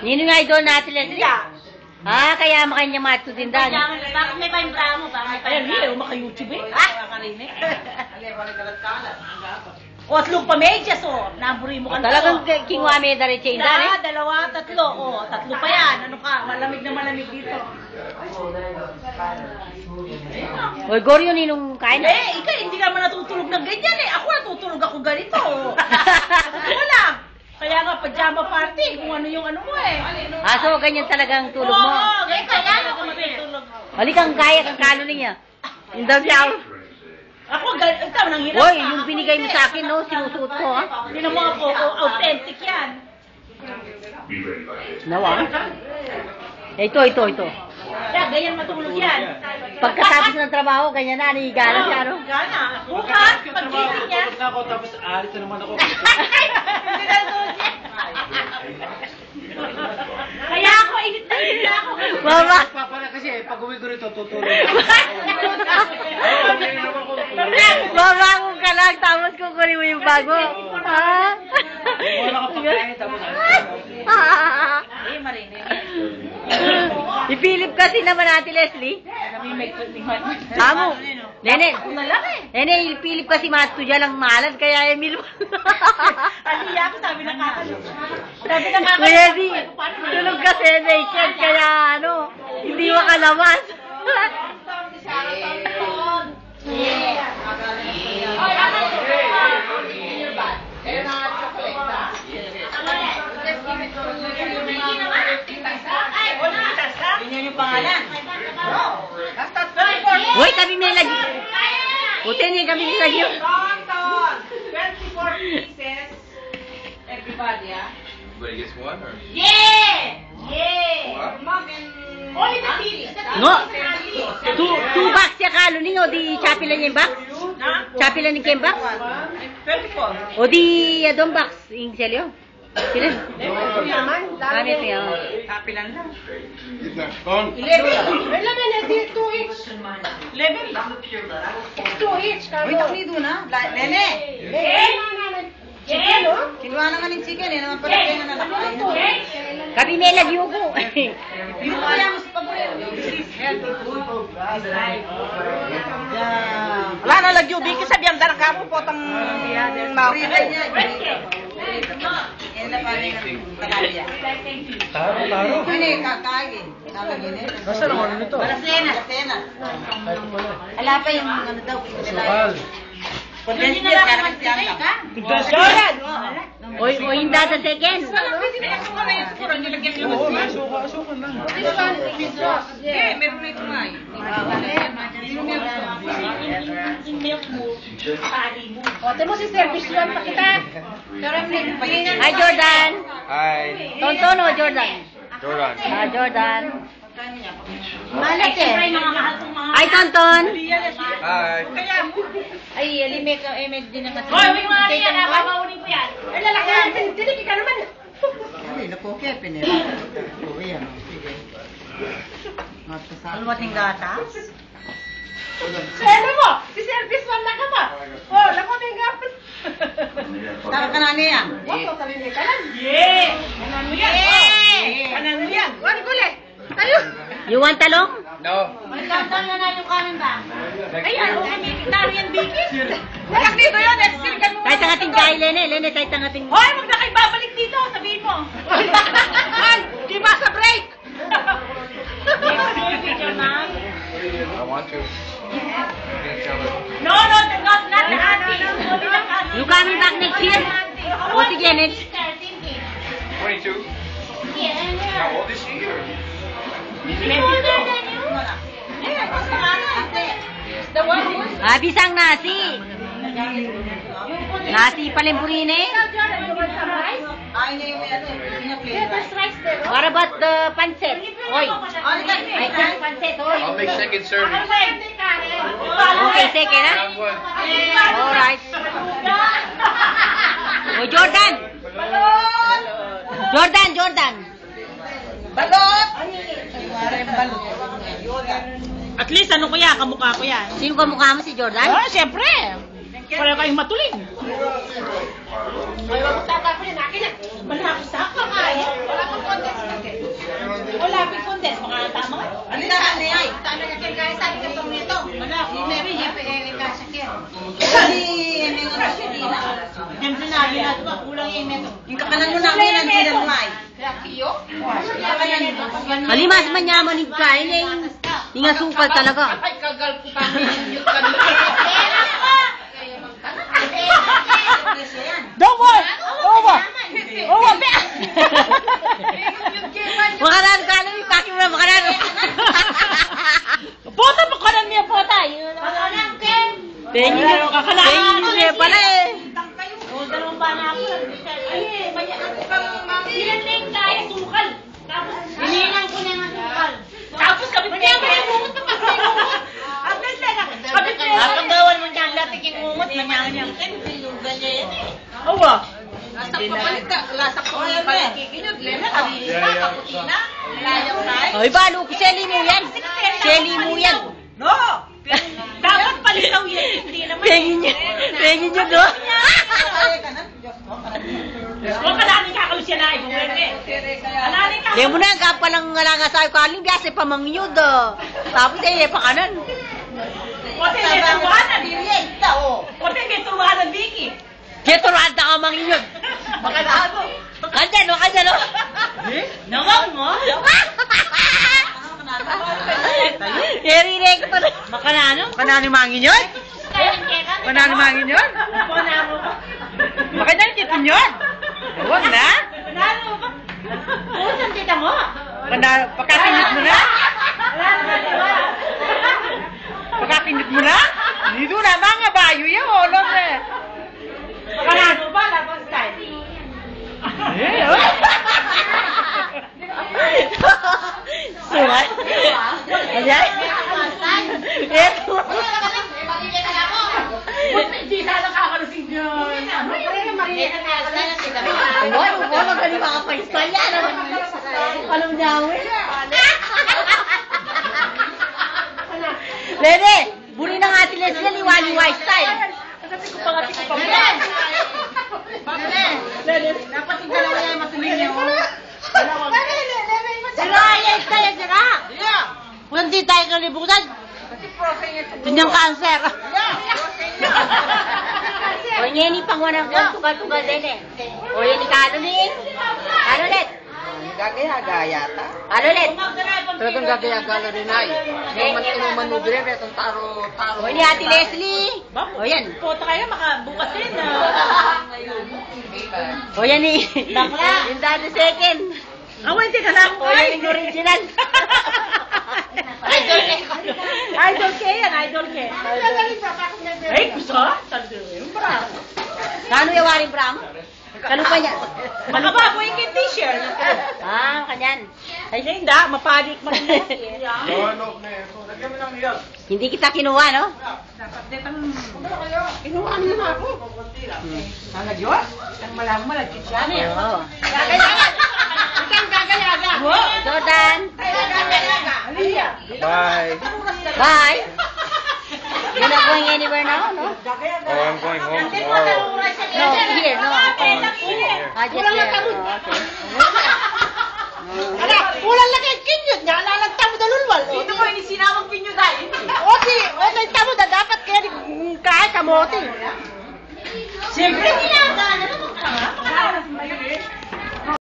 Nino nga idol natin Leslie? Ah, kaya makanya mato din dan. Bakit may paimta mo? Ayan, hindi. Maka-YouTube eh. Makakarinig. O, atlong pamedyas, o. Naburi mo ka na. Talagang kingwa may daritse yun dan eh. Dalawa, tatlo. O, tatlo pa yan. Ano ka? Malamig na malamig dito. Oy, Goryo, ninong kain na? Ikaw, hindi ka naman natutulog ng ganyan eh. Ako natutulog ako ganito. Wala. Kaya nga, pajama party. Kung ano yung ano mo eh. Ah, so ganyan talagang tulog mo? Oo, ganyan talaga matutulog. Halikang kaya kang kalo niya. Yung daw siya. Ako, ito, nang hirap Hoy, yung binigay mo sa akin, no, sinusuot ko, ha? Yun ang mga po, authentic yan. Nawa? Ito. Kaya, ganyan matulog yan. Pagkatapos ng trabaho, ganyan na, nihiga na siya, no? Gana. Bukas, pag-gising niya. Ako, tapos aalis na naman ako. Hindi na suot niya. Kaya ako, init na ako. Mama! Papala kasi, pag uwi ko rito, tutulog. Mabangon ka lang, tapos kukunin mo yung bago. Ha? Wala ka pagkain, tapos Ipilip kasi naman natin, Leslie. Tamo. Nene, ipilip kasi matudya lang malas, kaya Emil. Aliya ako, sabi na kakalo. Kuya di, tulog kasi naked, kaya ano, hindi makalabas. Ganyan yung pangalan. Hoy, kami may lagi. Puti niya kami may lagi. 24 pieces. Everybody, ah? Everybody gets one, or? Only the series. No. Two box siya kalo ninyo, di chapila niya yung box? Chapila niya yung box? 24. O di adong box, yung selyo? Sila? Kami ito yan. Kapilan lang. Get that phone. 11. 2 each. 11. 2 each. Wait, ako nito na. Nene! Chicken, no? Kinuha naman yung chicken, eh. Naman pala kayo na nalakain. Kami may lagi ko. Yung kaya mo sa paborito. Wala na lagyo. Biki sabihan darang kamo po tang Marita niya. Yan na pala yung tagalya. Taro. Hindi, kakain. Nalagyan eh. Nasa naman nito? Sena. Wala pa yung ano daw. Sukal. Pwede niya karang siyang ka. Jordan! O yung data second. Oo, may suka lang. Meron na ito nga eh. Yung milk mo, pari mo. Ote mo si service lang pa kita. Hi, Jordan. Hi. Tonton o Jordan? Jordan. Ah, Jordan. Malat eh. Hi, Tonton. Hi. Ay, limek din ang kasi. Hoy, may mga yan, babaunin ko yan. Ay, lalaki, tinigil ka naman. Ay, napuke, pinira. Uwi, ano. Sige. Almating gatas? Ano mo? Si service man na ka ba? Oh, lako na yung gapit. Tara ka na niya. Wako, sabi ka lang. Yeah! Kanan mo yan. Kanan mo yan. Wani gule. Tayo. You want talong? No. Magkakal na yung kanin ba? Ayan, okay, may kitaro yan, Biki. Walang dito yun, sirgan mo. Kahit ang ating kay Lene, kahit ang ating... Hoy, wag na kayo babalik dito, sabihin mo. Ay, di ba sa break? I want to. No, not the auntie. You coming back next year? O sige, next. 22. How old is she? Or? Bisang nasi. Nasi palimpurine. Ay, niya yung ano, What about the pancit? Oy. I can't pancit, oy. I'll make second serving. Okay, second, ha? Round one. Alright. O, Jordan. Jordan. Balot! At least, ano ko yan, kamukha ko yan. Sino ka mukha mo si Jordan? Oh, siyempre. Pareho kayong matuling. Wala ko sa kaya. Wala akong contest. Yung kakanan mo na ako yan, hindi na mga Alimas manyaman ni kain eh. Hindi nga sukal talaga. Ay, kagal ko kami yung kanina. Double! Over! Over! Makanan ka na, ipaki mo na makanan. Bota pa kanan niya, bota. Tingin niyo pala eh. O, dalawang ba na ako? Ay, maya ako kang nilaling tayo, sukal. Tapos, hinilang ko na nga sukal. Tapos, kabit niya, may mungot na pa. Kabit niya. Nakagawan mo niya ang lating mungot na niya. Pinugan niya yan eh. Awa. Lasak pa palit ka. Lasak pa palit. Kikinyod, lena. Kaputina. Layak tayo. Ay, balo ko. Seli mo yan. Seli mo yan. No! Dapat palitaw yan. Hindi naman. Pengin niyo do. Huwag ka namin kakalusya na. Alanin ka. Di mo na, kapalang nga nga sa kalim, biasa pamangyod. Tapos eh, pakanan. Kote may turuhanan. Kote may turuhanan, Vicky. Kito rada ka mangyod. Makalado. Kanyan o, kanyan o. Nawag mo? Yerine ko to. Makanano? Makanano mangin yun? Makanano mangin yun? Makanano kitin yun? Huwag na. Saan tita mo? Pagkakindit mo na? Pagkakindit mo na? Dito na, mga bayo yan. Olong eh. Makalado ba? Lapas tayo. Sumat. Ayan. Eto. Hindi sana kakalusing yun. Ay, magaling makapaistay yan. Alam niya ako eh. Lene, buri ng ating Leslie, liwaliwa style. Kasi ko pangati ko pa. Dapat yung dalawa yung matuloy niyo. Sira, yes, kaya sira. Kung hindi tayo kalibutan, tinyang cancer. O niya ni pangwanang ko, tugal-tugal din eh. O yan ni Kano ni. Ano ulit? Gagaya yata. Ano ulit? Talagang gagaya rin ay. Yung manubire, itong taro. O ni Ate Leslie. O yan. Pota kayo, makabukas din. O yan ni. Yung dati second. Away, hindi ka lang. O yan yung original. Idol K yan, idol K. Ay, gusto? Kano yung waring Bram? Kano pa niya? Makababoy yung t-shirt. Ah, kanyan. Ay, hindi. Mapanik man yan. Hindi kita kinuha, no? Inuha niyo na ako. Sana Diyos? Ang malang-malagkit siya niya. Oo. Gagayaga! Isang gagayaga! Jordan. Gagayaga! Aliyah! Bye. Bye. You're not going anywhere now, no? Oh, I'm going home tomorrow. No, here, no. Ah, just here. Oh, okay. Ala, ulang lagay kinyot niya. Alalagta mo dalulwal. Dito mo, inisinawang kinyot ay. Okay, okay, tamo da. Dapat kaya kahit kamote. Siyempre,